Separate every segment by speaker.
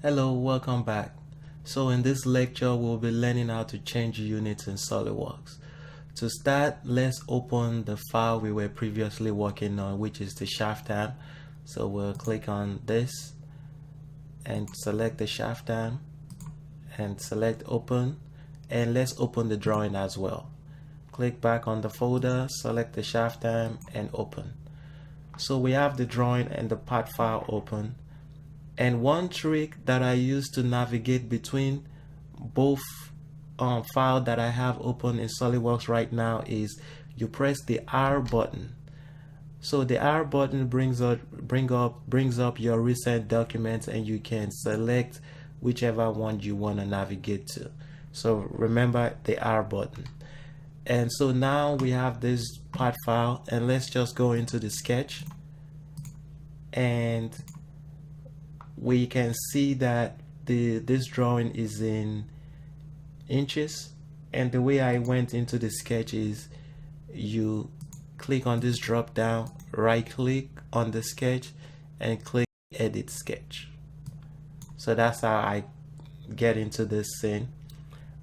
Speaker 1: Hello, welcome back. So in this lecture, we'll be learning how to change units in SolidWorks. To start, let's open the file we were previously working on, which is the shaft arm. So we'll click on this and select the shaft arm and select open, and let's open the drawing as well. Click back on the folder, select the shaft arm and open. So we have the drawing and the part file open. And one trick that I use to navigate between both files that I have open in SolidWorks right now is you press the R button. So the R button brings up your recent documents, and you can select whichever one you want to navigate to. So remember the R button. And so now we have this part file, and let's just go into the sketch, and we can see that this drawing is in inches. And the way I went into the sketch is you click on this drop down, right click on the sketch and click edit sketch. So that's how I get into this scene,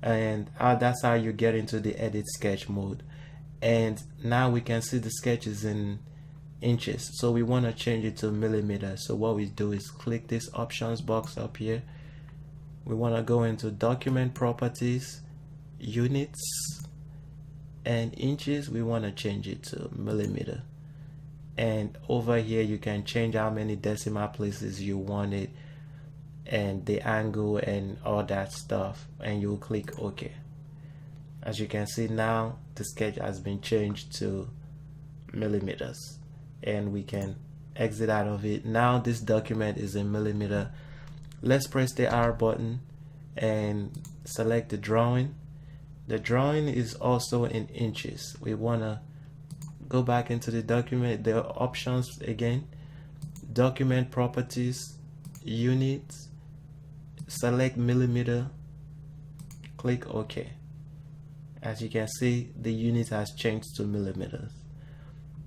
Speaker 1: and that's how you get into the edit sketch mode. And now we can see the sketch is in inches, so we want to change it to millimeters. So what we do is click this options box up here. We want to go into document properties, units, and inches we want to change it to millimeter. And over here you can change how many decimal places you want it and the angle and all that stuff, and you'll click OK. As you can see, now the sketch has been changed to millimeters, and we can exit out of it. Now this document is in millimeter. Let's press the R button and select the drawing. The drawing is also in inches. We want to go back into the document, the options again, document properties, units, select millimeter, click OK. As you can see, the unit has changed to millimeters.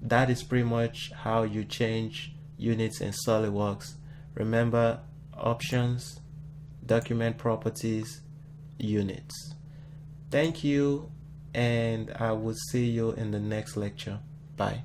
Speaker 1: That is pretty much how you change units in SolidWorks. Remember, options, document properties, units. Thank you, and I will see you in the next lecture. Bye.